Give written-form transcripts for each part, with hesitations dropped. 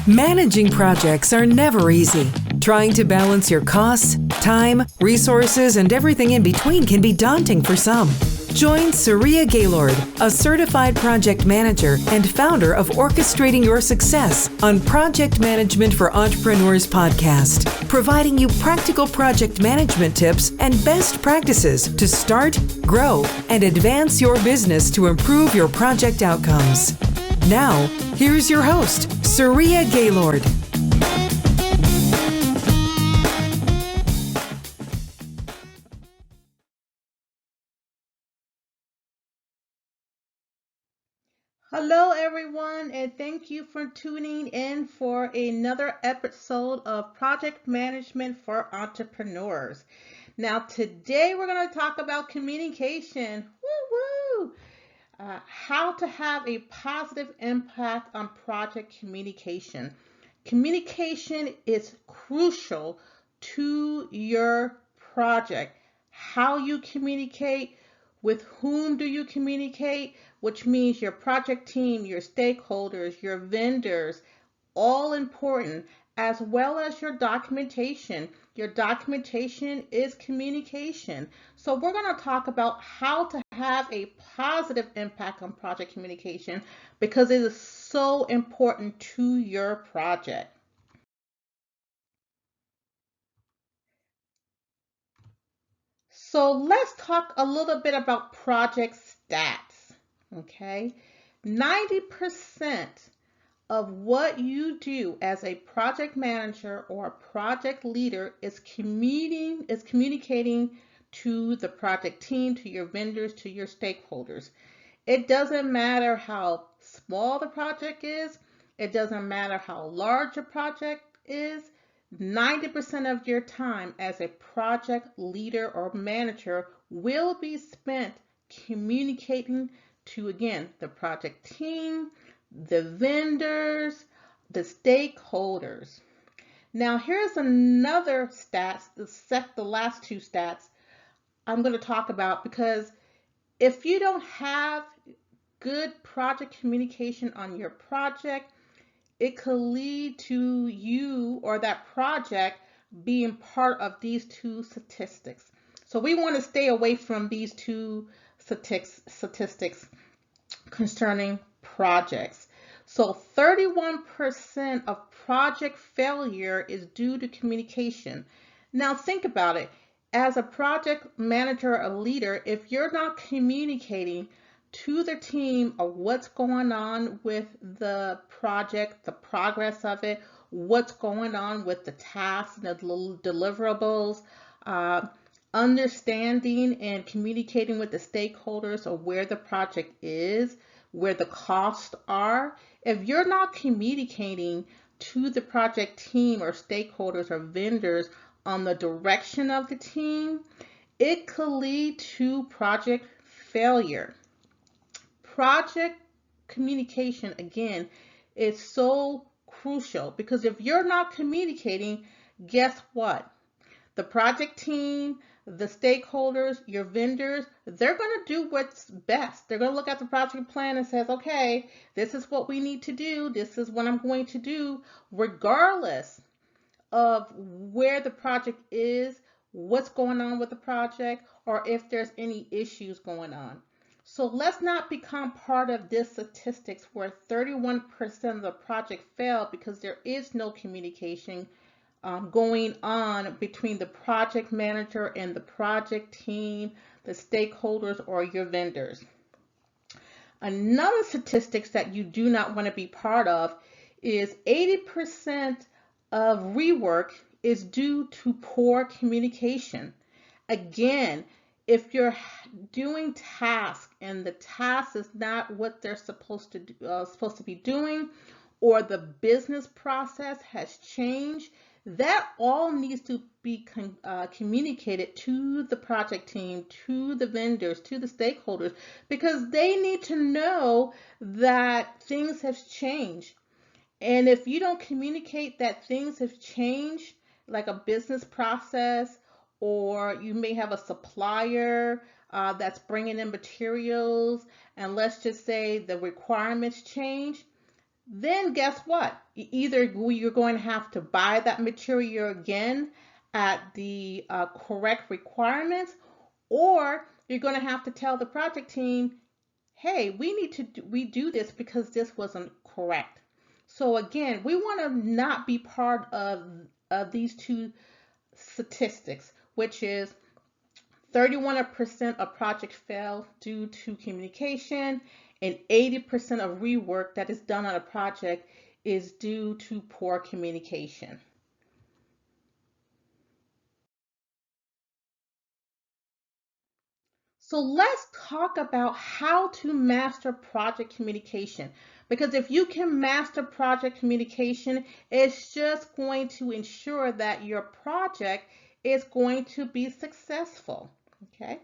Managing projects are never easy. Trying to balance your costs, time, resources, and everything in between can be daunting for some. Join Saria Gaylord, a certified project manager and founder of Orchestrating Your Success on Project Management for Entrepreneurs podcast, providing you practical project management tips and best practices to start, grow, and advance your business to improve your project outcomes. Now, here's your host, Saria Gaylord. Hello, everyone, and thank you for tuning in for another episode of Project Management for Entrepreneurs. Now, today we're going to talk about communication. Woo-woo! How to have a positive impact on project communication. Communication is crucial to your project. How you communicate, with whom do you communicate, which means your project team, your stakeholders, your vendors, all important, as well as your documentation. Your documentation is communication. So we're going to talk about how to have a positive impact on project communication because it is so important to your project. So let's talk a little bit about project stats. Okay, 90% of what you do as a project manager or a project leader is communicating to the project team, to your vendors, to your stakeholders. It doesn't matter how small the project is, it doesn't matter how large a project is. 90% of your time as a project leader or manager will be spent communicating to, again, the project team, the vendors, the stakeholders. Now, here's another stats, the last two stats I'm going to talk about, because if you don't have good project communication on your project, it could lead to you or that project being part of these two statistics. So we want to stay away from these two statistics concerning projects. So 31% of project failure is due to communication. Now think about it. As a project manager or leader, if you're not communicating to the team of what's going on with the project, the progress of it, what's going on with the tasks and the deliverables, understanding and communicating with the stakeholders of where the project is, where the costs are. If you're not communicating to the project team or stakeholders or vendors on the direction of the team, it could lead to project failure. Project communication, again, is so crucial because if you're not communicating, guess what? The project team, the stakeholders, your vendors, they're going to do what's best. They're going to look at the project plan and says, okay, this is what we need to do. This is what I'm going to do, regardless of where the project is, what's going on with the project, or if there's any issues going on. So let's not become part of this statistics where 31% of the project failed because there is no communication going on between the project manager and the project team, the stakeholders, or your vendors. Another statistics that you do not want to be part of is 80% of rework is due to poor communication. Again, if you're doing tasks and the task is not what they're supposed to be doing, or the business process has changed, that all needs to be communicated to the project team, to the vendors, to the stakeholders, because they need to know that things have changed. And if you don't communicate that things have changed, like a business process or you may have a supplier that's bringing in materials, and let's just say the requirements change, then guess what? Either you're going to have to buy that material again at the correct requirements, or you're going to have to tell the project team, hey, we need to redo this because this wasn't correct. So again, we want to not be part of these two statistics, which is 31% of projects fail due to communication, and 80% of rework that is done on a project is due to poor communication. So let's talk about how to master project communication. Because if you can master project communication, it's just going to ensure that your project is going to be successful. Okay.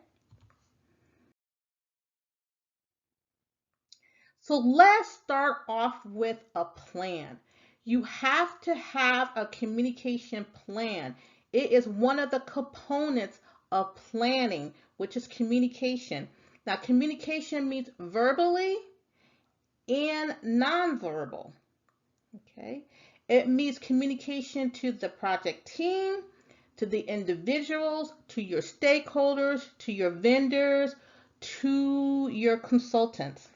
So let's start off with a plan. You have to have a communication plan. It is one of the components of planning, which is communication. Now, communication means verbally and nonverbal. Okay. It means communication to the project team, to the individuals, to your stakeholders, to your vendors, to your consultants.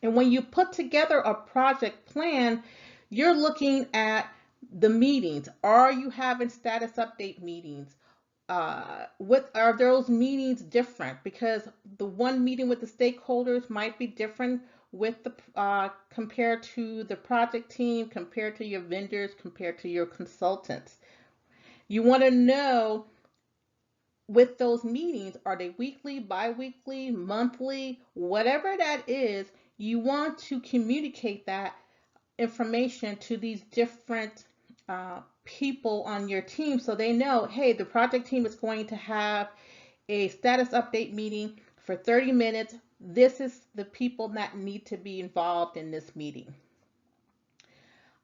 And when you put together a project plan, you're looking at the meetings. Are you having status update meetings? What are those meetings different? Because the one meeting with the stakeholders might be different with the compared to the project team, compared to your vendors, compared to your consultants. You want to know with those meetings, are they weekly, bi-weekly, monthly, whatever that is, you want to communicate that information to these different people on your team so they know, hey, the project team is going to have a status update meeting for 30 minutes. This is the people that need to be involved in this meeting.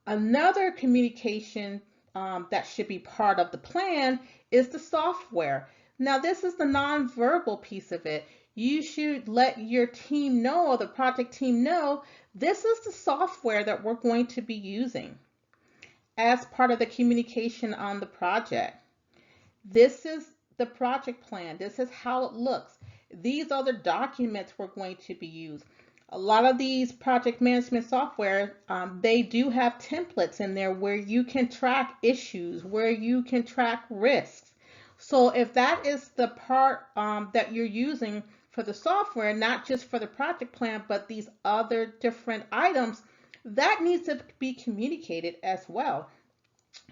Another communication that should be part of the plan is the software. Now, this is the nonverbal piece of it. You should let your team know, or the project team know, this is the software that we're going to be using as part of the communication on the project. This is the project plan. This is how it looks. These are the documents we're going to be used. A lot of these project management software, they do have templates in there where you can track issues, where you can track risks. So if that is the part that you're using for the software, not just for the project plan, but these other different items, that needs to be communicated as well.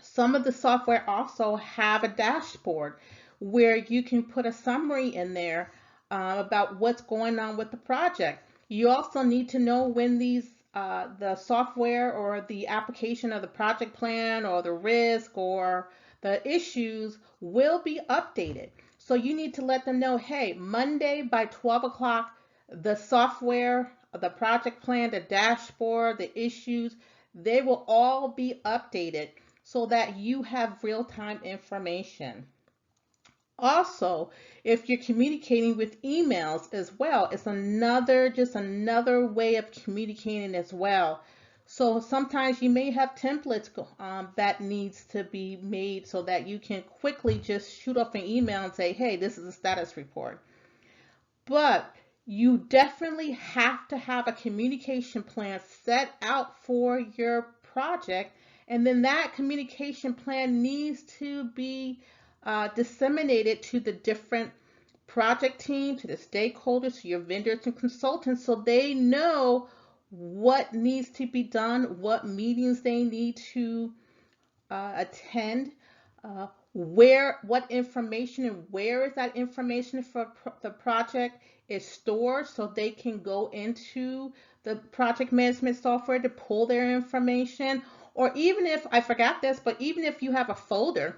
Some of the software also have a dashboard where you can put a summary in there about what's going on with the project. You also need to know when the software or the application of the project plan or the risk or the issues will be updated. So you need to let them know, hey, Monday by 12 o'clock, the software, the project plan, the dashboard, the issues, they will all be updated so that you have real-time information. Also, if you're communicating with emails as well, it's just another way of communicating as well. So sometimes you may have templates that needs to be made so that you can quickly just shoot off an email and say, hey, this is a status report. But you definitely have to have a communication plan set out for your project, and then that communication plan needs to be disseminated to the different project team, to the stakeholders, to your vendors and consultants, so they know what needs to be done, what meetings they need to attend, what information and where is that information for the project is stored so they can go into the project management software to pull their information. Or even if, I forgot this, but even if you have a folder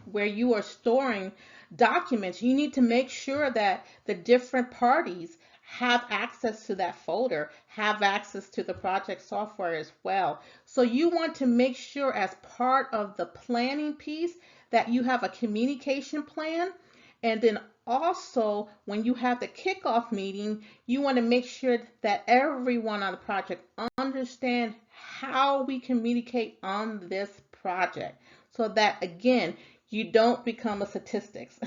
where you are storing documents, you need to make sure that the different parties have access to that folder, have access to the project software as well. So you want to make sure as part of the planning piece that you have a communication plan. And then also when you have the kickoff meeting, you want to make sure that everyone on the project understand how we communicate on this project so that again, you don't become a statistics.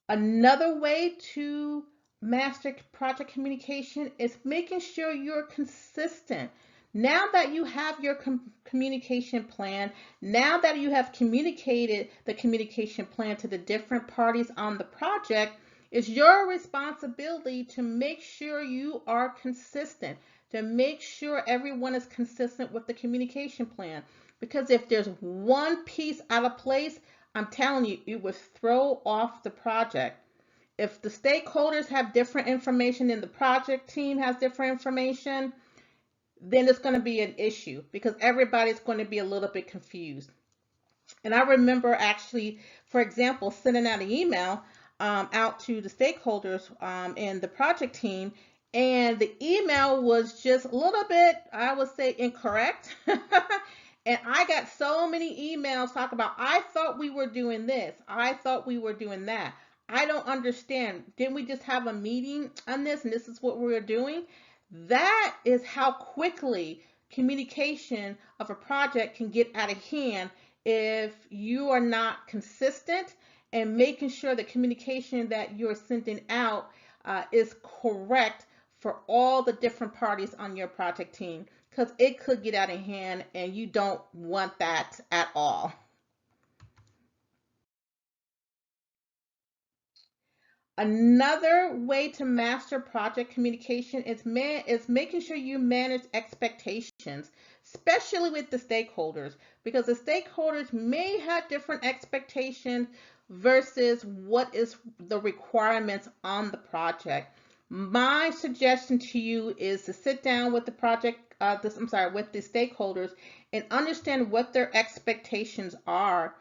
Another way to master project communication is making sure you're consistent. Now that you have your communication plan, now that you have communicated the communication plan to the different parties on the project, it's your responsibility to make sure you are consistent, to make sure everyone is consistent with the communication plan. Because if there's one piece out of place, I'm telling you, it would throw off the project. If the stakeholders have different information and the project team has different information, then it's going to be an issue because everybody's going to be a little bit confused. And I remember actually, for example, sending out an email out to the stakeholders and the project team, and the email was just a little bit, I would say, incorrect. And I got so many emails talking about, I thought we were doing this. I thought we were doing that. I don't understand. Didn't we just have a meeting on this and this is what we're doing? That is how quickly communication of a project can get out of hand if you are not consistent and making sure the communication that you're sending out is correct for all the different parties on your project team, because it could get out of hand and you don't want that at all. Another way to master project communication is making sure you manage expectations, especially with the stakeholders, because the stakeholders may have different expectations versus what is the requirements on the project. My suggestion to you is to sit down with the with the stakeholders and understand what their expectations are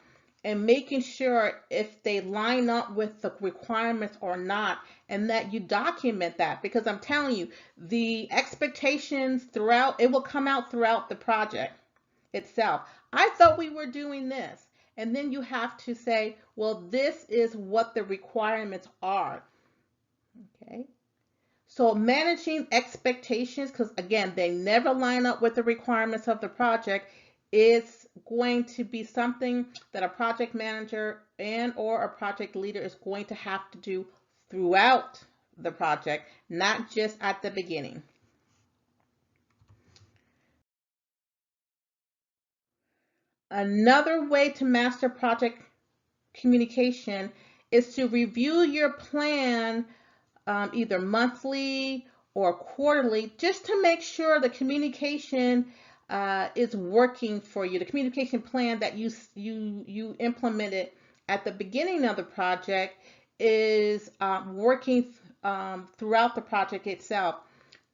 and making sure if they line up with the requirements or not, and that you document that, because I'm telling you, the expectations throughout, it will come out throughout the project itself. I thought we were doing this. And then you have to say, well, this is what the requirements are. Okay. So managing expectations, because again, they never line up with the requirements of the project, is going to be something that a project manager and or a project leader is going to have to do throughout the project, not just at the beginning. Another way to master project communication is to review your plan either monthly or quarterly, just to make sure the communication is working for you. The communication plan that you implemented at the beginning of the project is working throughout the project itself.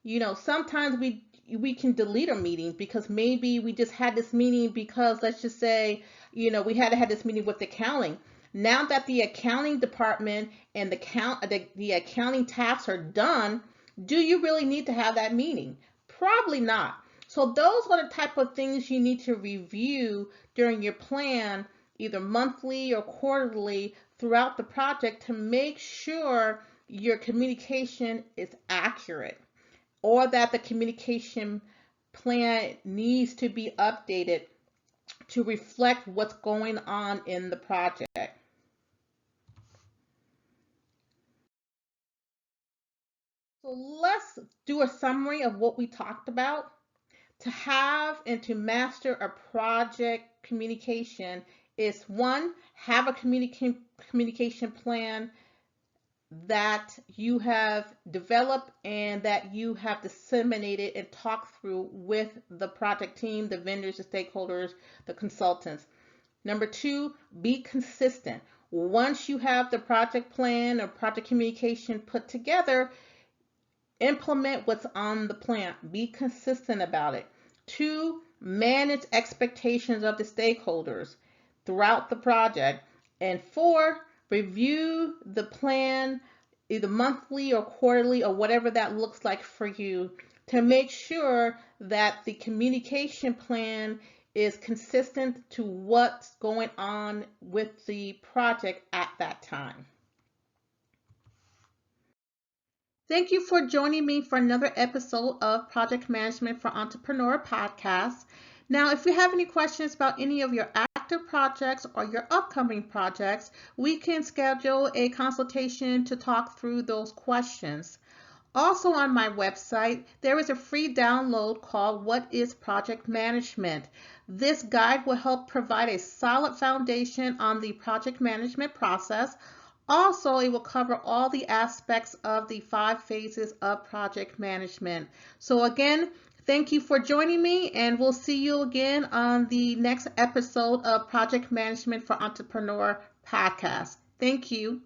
You know, sometimes we can delete a meeting because maybe we just had this meeting because, let's just say, you know, we had to have this meeting with accounting. Now that the accounting department and the accounting tasks are done, do you really need to have that meeting? Probably not. So those are the type of things you need to review during your plan, either monthly or quarterly throughout the project, to make sure your communication is accurate, or that the communication plan needs to be updated to reflect what's going on in the project. So let's do a summary of what we talked about. To have and to master a project communication is one, have a communication plan that you have developed and that you have disseminated and talked through with the project team, the vendors, the stakeholders, the consultants. Number two, be consistent. Once you have the project plan or project communication put together, implement what's on the plan. Be consistent about it. Two, manage expectations of the stakeholders throughout the project. And 4, review the plan either monthly or quarterly or whatever that looks like for you to make sure that the communication plan is consistent to what's going on with the project at that time. Thank you for joining me for another episode of Project Management for Entrepreneur Podcast. Now, if you have any questions about any of your active projects or your upcoming projects, we can schedule a consultation to talk through those questions. Also on my website, there is a free download called What is Project Management? This guide will help provide a solid foundation on the project management process. Also, it will cover all the aspects of the 5 phases of project management. So again, thank you for joining me, and we'll see you again on the next episode of Project Management for Entrepreneur Podcast. Thank you.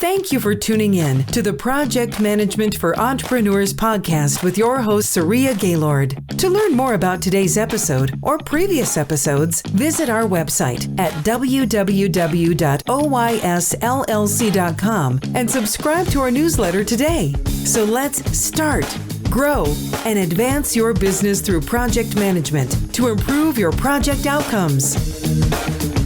Thank you for tuning in to the Project Management for Entrepreneurs podcast with your host, Saria Gaylord. To learn more about today's episode or previous episodes, visit our website at www.oysllc.com and subscribe to our newsletter today. So let's start, grow, and advance your business through project management to improve your project outcomes.